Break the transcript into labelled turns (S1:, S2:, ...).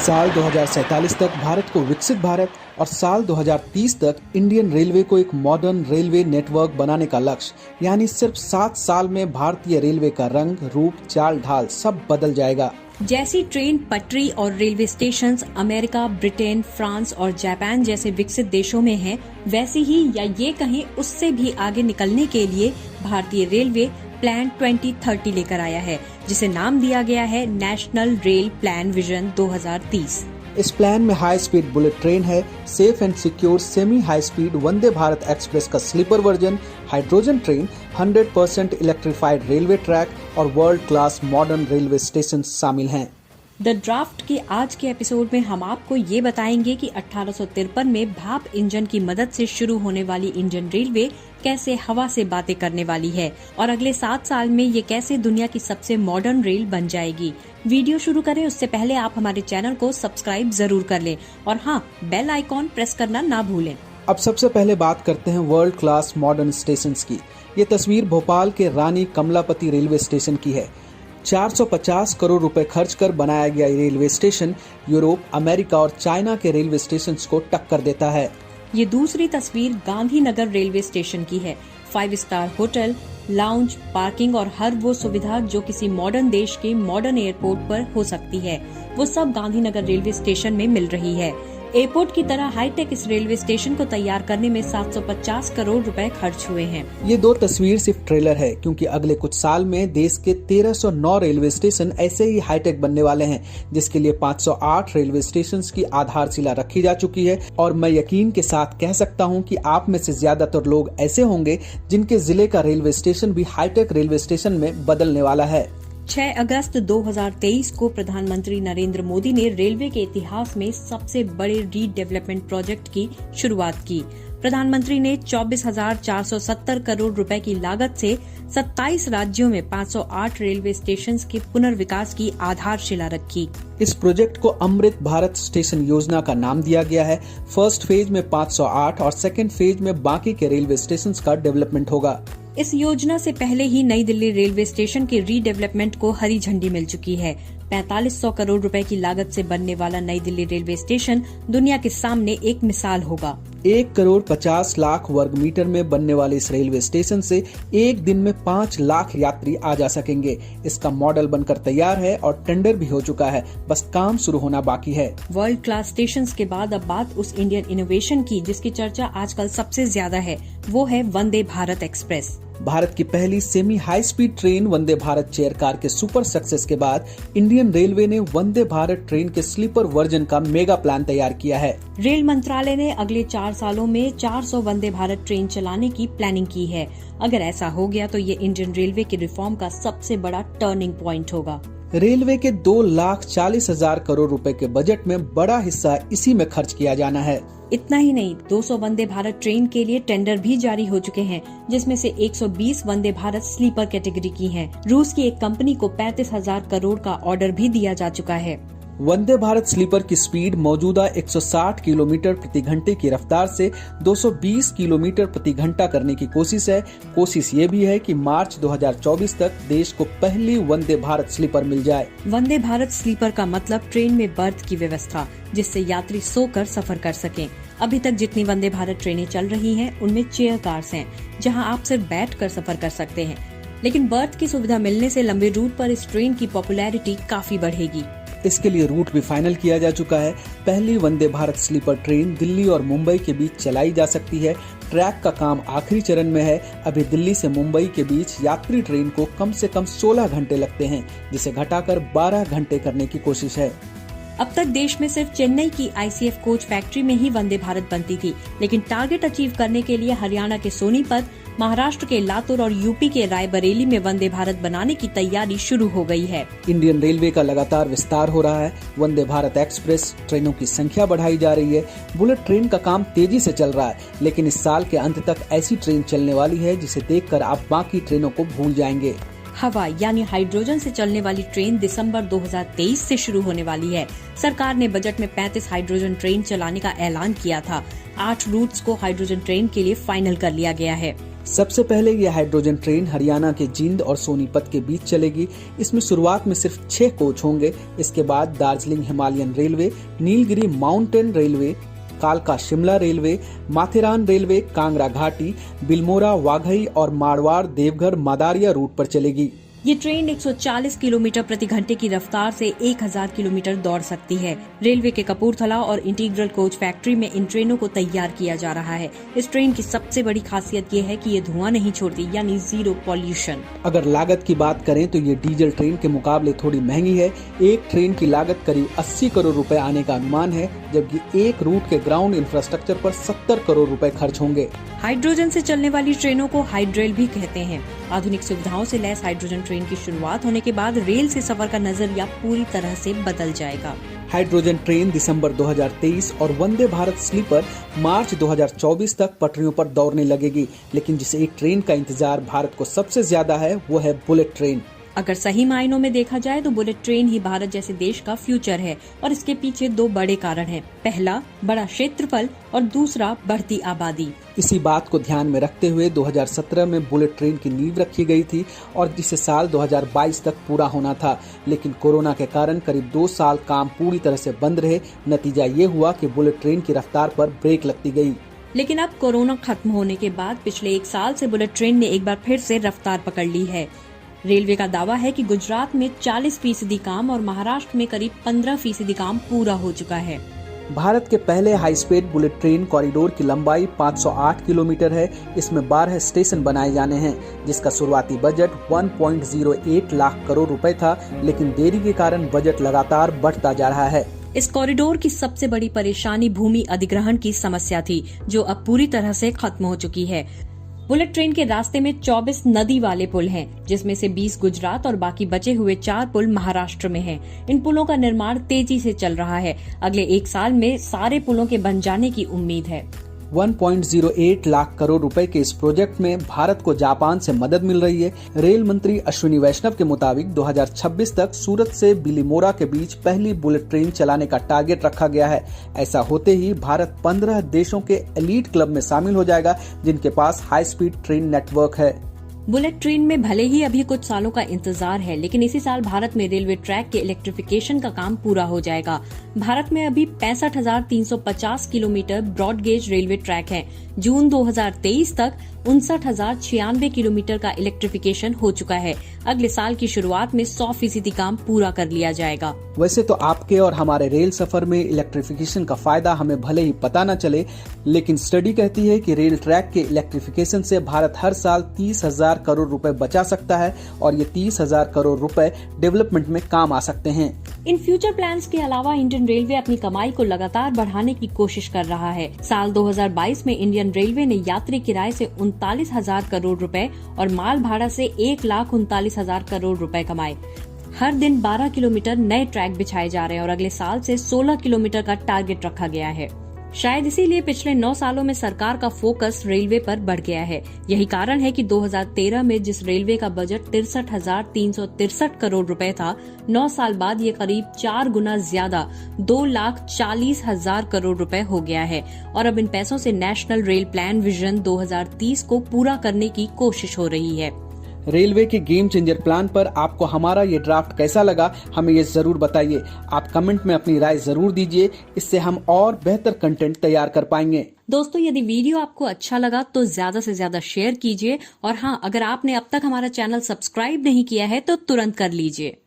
S1: साल 2047 तक भारत को विकसित भारत और साल 2030 तक इंडियन रेलवे को एक मॉडर्न रेलवे नेटवर्क बनाने का लक्ष्य, यानी सिर्फ 7 साल में भारतीय रेलवे का रंग, रूप, चाल ढाल सब बदल जाएगा।
S2: जैसी ट्रेन, पटरी और railway stations America, Britain, France और जापान जैसे विकसित देशों में हैं, वैसी ही या ये कहें उससे भी आगे निकलने के लिए भारतीय रेलवे प्लान 2030 लेकर आया है, जिसे नाम दिया गया है नेशनल रेल प्लान विजन 2030।
S1: इस प्लान में हाई स्पीड बुलेट ट्रेन है, safe and secure semi high speed Vande Bharat express का sleeper version, hydrogen train, 100% electrified railway track और world class modern railway station शामिल हैं।
S2: द ड्राफ्ट के आज के एपिसोड में हम आपको ये बताएंगे कि 1853 में भाप इंजन की मदद से शुरू होने वाली इंडियन रेलवे कैसे हवा से बातें करने वाली है और अगले 7 साल में ये कैसे दुनिया की सबसे मॉडर्न रेल बन जाएगी। वीडियो शुरू करें उससे पहले आप हमारे चैनल को सब्सक्राइब जरूर कर लें और हाँ, बेल आइकॉन प्रेस करना ना भूलें।
S1: अब सबसे पहले बात करते हैं वर्ल्ड क्लास मॉडर्न स्टेशन की। ये तस्वीर भोपाल के रानी कमलापति रेलवे स्टेशन की है। 450 करोड़ रुपए खर्च कर बनाया गया रेलवे स्टेशन यूरोप, अमेरिका और चाइना के रेलवे स्टेशंस को टक्कर देता है।
S2: ये दूसरी तस्वीर गांधीनगर रेलवे स्टेशन की है। 5 स्टार होटल, लाउंज, पार्किंग और हर वो सुविधा जो किसी मॉडर्न देश के मॉडर्न एयरपोर्ट पर हो सकती है, वो सब गांधीनगर रेलवे स्टेशन में मिल रही है। एयरपोर्ट की तरह हाईटेक इस रेलवे स्टेशन को तैयार करने में 750 करोड़ रुपए खर्च हुए हैं।
S1: ये 2 तस्वीर सिर्फ ट्रेलर है, क्योंकि अगले कुछ साल में देश के 1309 रेलवे स्टेशन ऐसे ही हाईटेक बनने वाले हैं, जिसके लिए 508 रेलवे स्टेशन की आधारशिला रखी जा चुकी है। और मैं यकीन के साथ कह सकता हूँ कि आप में से ज्यादातर लोग ऐसे होंगे जिनके जिले का रेलवे स्टेशन भी हाईटेक रेलवे स्टेशन में बदलने वाला है।
S2: 6 अगस्त 2023 को प्रधानमंत्री नरेंद्र मोदी ने रेलवे के इतिहास में सबसे बड़े रीडेवलपमेंट प्रोजेक्ट की शुरुआत की। प्रधानमंत्री ने 24,470 करोड़ रुपए की लागत से 27 राज्यों में 508 रेलवे स्टेशंस के पुनर्विकास की आधारशिला रखी।
S1: इस प्रोजेक्ट को अमृत भारत स्टेशन योजना का नाम दिया गया है। फर्स्ट फेज में 508 और सेकेंड फेज में बाकी के रेलवे स्टेशन का डेवलपमेंट होगा।
S2: इस योजना से पहले ही नई दिल्ली रेलवे स्टेशन के रीडेवलपमेंट को हरी झंडी मिल चुकी है। 4500 करोड़ रुपए की लागत से बनने वाला नई दिल्ली रेलवे स्टेशन दुनिया के सामने एक मिसाल होगा।
S1: 1 करोड़ 50 लाख वर्ग मीटर में बनने वाले इस रेलवे स्टेशन से एक दिन में 5 लाख यात्री आ जा सकेंगे। इसका मॉडल बनकर तैयार है और टेंडर भी हो चुका है, बस काम शुरू होना बाकी है।
S2: वर्ल्ड क्लास स्टेशन के बाद अब बात उस इंडियन इनोवेशन की जिसकी चर्चा आजकल सबसे ज्यादा है, वो है वंदे भारत एक्सप्रेस।
S1: भारत की पहली semi high speed train Vande Bharat chair car के सुपर सक्सेस के बाद इंडियन रेलवे ने वंदे भारत ट्रेन के स्लीपर वर्जन का मेगा प्लान तैयार किया है।
S2: रेल मंत्रालय ने अगले 4 सालों में 400 वंदे भारत ट्रेन चलाने की प्लानिंग की है। अगर ऐसा हो गया तो ये इंडियन रेलवे की रिफॉर्म का सबसे बड़ा टर्निंग पॉइंट होगा।
S1: रेलवे के 2,40,000 करोड़ रुपए के बजट में बड़ा हिस्सा इसी में खर्च किया जाना है।
S2: इतना ही नहीं, 200 वंदे भारत ट्रेन के लिए टेंडर भी जारी हो चुके हैं, जिसमें से 120 वंदे भारत स्लीपर कैटेगरी की हैं। रूस की एक कंपनी को 35,000 करोड़ का ऑर्डर भी दिया जा चुका है।
S1: वंदे भारत स्लीपर की स्पीड मौजूदा 160 किलोमीटर प्रति घंटे की रफ्तार से 220 किलोमीटर प्रति घंटा करने की कोशिश है। कोशिश ये भी है कि मार्च 2024 तक देश को पहली वंदे भारत स्लीपर मिल जाए।
S2: वंदे भारत स्लीपर का मतलब ट्रेन में बर्थ की व्यवस्था, जिससे यात्री सोकर सफर कर सकें। अभी तक जितनी वंदे भारत ट्रेनें चल रही हैं, उनमें चेयर कार्स हैं, जहां आप सिर्फ बैठकर सफर कर सकते हैं। लेकिन बर्थ की सुविधा मिलने से लंबे रूट पर इस ट्रेन की पॉपुलैरिटी काफी बढ़ेगी।
S1: इसके लिए रूट भी फाइनल किया जा चुका है। पहली वंदे भारत स्लीपर ट्रेन दिल्ली और मुंबई के बीच चलाई जा सकती है। ट्रैक का काम आखिरी चरण में है। अभी दिल्ली से मुंबई के बीच यात्री ट्रेन को कम से कम 16 घंटे लगते हैं, जिसे घटाकर 12 घंटे करने की कोशिश है।
S2: अब तक देश में सिर्फ चेन्नई की ICF कोच फैक्ट्री में ही वंदे भारत बनती थी, लेकिन टारगेट अचीव करने के लिए हरियाणा के सोनीपत, महाराष्ट्र के लातूर और यूपी के रायबरेली में वंदे भारत बनाने की तैयारी शुरू हो गई है।
S1: इंडियन रेलवे का लगातार विस्तार हो रहा है। वंदे भारत एक्सप्रेस ट्रेनों की संख्या बढ़ाई जा रही है। बुलेट ट्रेन का काम तेजी से चल रहा है, लेकिन इस साल के अंत तक ऐसी ट्रेन चलने वाली है जिसे देखकर आप बाकी ट्रेनों को भूल जाएंगे।
S2: हवा यानी हाइड्रोजन से चलने वाली ट्रेन दिसंबर 2023 से शुरू होने वाली है। सरकार ने बजट में 35 हाइड्रोजन ट्रेन चलाने का ऐलान किया था। 8 रूट्स को हाइड्रोजन ट्रेन के लिए फाइनल कर लिया गया है।
S1: सबसे पहले ये हाइड्रोजन ट्रेन हरियाणा के जींद और सोनीपत के बीच चलेगी। इसमें शुरुआत में सिर्फ 6 कोच होंगे। इसके बाद Darjeeling Himalayan railway, Nilgiri mountain railway, कालका शिमला रेलवे, माथेरान रेलवे, कांगड़ा घाटी, बिल्मोरा, वाघई और मारवाड़ देवघर मादारिया रूट पर चलेगी।
S2: ये ट्रेन 140 किलोमीटर प्रति घंटे की रफ्तार से 1000 किलोमीटर दौड़ सकती है। रेलवे के कपूरथला और इंटीग्रल कोच फैक्ट्री में इन ट्रेनों को तैयार किया जा रहा है। इस ट्रेन की सबसे बड़ी खासियत ये है कि ये धुआं नहीं छोड़ती, यानी जीरो पॉल्यूशन।
S1: अगर लागत की बात करें तो ये डीजल ट्रेन के मुकाबले थोड़ी महंगी है। एक ट्रेन की लागत करीब 80 करोड़ रुपए आने का अनुमान है, जबकि एक रूट के ग्राउंड इंफ्रास्ट्रक्चर पर 70 करोड़ रुपए खर्च होंगे।
S2: हाइड्रोजन से चलने वाली ट्रेनों को हाइड्रेल भी कहते हैं। आधुनिक सुविधाओं से लैस हाइड्रोजन ट्रेन की शुरुआत होने के बाद रेल से सफर का नजरिया पूरी तरह से बदल जाएगा।
S1: हाइड्रोजन ट्रेन दिसंबर 2023 और वंदे भारत स्लीपर मार्च 2024 तक पटरियों पर दौड़ने लगेगी। लेकिन जिस एक ट्रेन का इंतजार भारत को सबसे ज्यादा है वो है बुलेट ट्रेन।
S2: अगर सही मायनों में देखा जाए तो बुलेट ट्रेन ही भारत जैसे देश का फ्यूचर है और इसके पीछे 2 बड़े कारण हैं। पहला, बड़ा क्षेत्रफल और दूसरा, बढ़ती आबादी।
S1: इसी बात को ध्यान में रखते हुए 2017 में बुलेट ट्रेन की नींव रखी गई थी और जिसे साल 2022 तक पूरा होना था। लेकिन कोरोना के कारण करीब 2 साल काम पूरी तरह से बंद रहे। नतीजा ये हुआ कि बुलेट ट्रेन की रफ्तार पर ब्रेक लगती गई।
S2: लेकिन अब कोरोना खत्म होने के बाद पिछले 1 साल से बुलेट ट्रेन ने एक बार फिर से रफ्तार पकड़ ली है। रेलवे का दावा है कि गुजरात में 40% काम और महाराष्ट्र में करीब 15% काम पूरा हो चुका है।
S1: भारत के पहले high speed bullet train corridor की लंबाई 508 किलोमीटर है। इसमें 12 स्टेशन बनाए जाने हैं, जिसका शुरुआती बजट 1.08 लाख करोड़ रुपए था। लेकिन देरी के कारण बजट लगातार बढ़ता जा रहा है।
S2: इस कॉरिडोर की सबसे बड़ी परेशानी भूमि अधिग्रहण की समस्या थी, जो अब पूरी तरह से खत्म हो चुकी है। बुलेट ट्रेन के रास्ते में 24 नदी वाले पुल हैं, जिसमें से 20 गुजरात और बाकी बचे हुए 4 पुल महाराष्ट्र में हैं। इन पुलों का निर्माण तेजी से चल रहा है। अगले 1 साल में सारे पुलों के बन जाने की उम्मीद है।
S1: 1.08 लाख करोड़ रुपए के इस प्रोजेक्ट में भारत को जापान से मदद मिल रही है। रेल मंत्री अश्विनी वैष्णव के मुताबिक 2026 तक सूरत से बिलीमोरा के बीच पहली बुलेट ट्रेन चलाने का टारगेट रखा गया है। ऐसा होते ही भारत 15 देशों के एलीट क्लब में शामिल हो जाएगा, जिनके पास हाई स्पीड ट्रेन नेटवर्क है।
S2: बुलेट ट्रेन में भले ही अभी कुछ सालों का इंतजार है, लेकिन इसी साल भारत में रेलवे ट्रैक के इलेक्ट्रिफिकेशन का काम पूरा हो जाएगा। भारत में अभी 65,350 kilometre broad gauge railway track है। जून 2023 तक 59,096 किलोमीटर का इलेक्ट्रिफिकेशन हो चुका है। अगले साल की शुरुआत में 100% काम पूरा कर लिया जाएगा।
S1: वैसे तो आपके और हमारे रेल सफर में इलेक्ट्रिफिकेशन का फायदा हमें भले ही पता न चले, लेकिन स्टडी कहती है कि रेल ट्रैक के इलेक्ट्रिफिकेशन से भारत हर साल 30,000 करोड़ रुपए बचा सकता है और ये 30,000 करोड़ रुपए डेवलपमेंट में काम आ सकते हैं।
S2: इन फ्यूचर प्लान्स के अलावा इंडियन रेलवे अपनी कमाई को लगातार बढ़ाने की कोशिश कर रहा है। साल 2022 में इंडियन रेलवे ने यात्री किराए से 39,000 करोड़ रुपए और माल भाड़ा से 1,39,000 करोड़ रुपए कमाए। हर दिन 12 किलोमीटर नए ट्रैक बिछाए जा रहे हैं और अगले साल से 16 किलोमीटर का टारगेट रखा गया है। शायद इसीलिए पिछले 9 सालों में सरकार का फोकस रेलवे पर बढ़ गया है। यही कारण है कि 2013 में जिस रेलवे का बजट 63,363 करोड़ रुपए था, 9 साल बाद ये करीब 4 गुना ज्यादा 2,40,000 करोड़ रुपए हो गया है और अब इन पैसों से नेशनल रेल प्लान विजन 2030 को पूरा करने की कोशिश हो रही है।
S1: रेलवे के गेम चेंजर प्लान पर आपको हमारा ये ड्राफ्ट कैसा लगा, हमें ये जरूर बताइए। आप कमेंट में अपनी राय जरूर दीजिए, इससे हम और बेहतर कंटेंट तैयार कर पाएंगे।
S2: दोस्तों, यदि वीडियो आपको अच्छा लगा तो ज्यादा से ज्यादा शेयर कीजिए और हाँ, अगर आपने अब तक हमारा चैनल सब्सक्राइब नहीं किया है तो तुरंत कर लीजिए।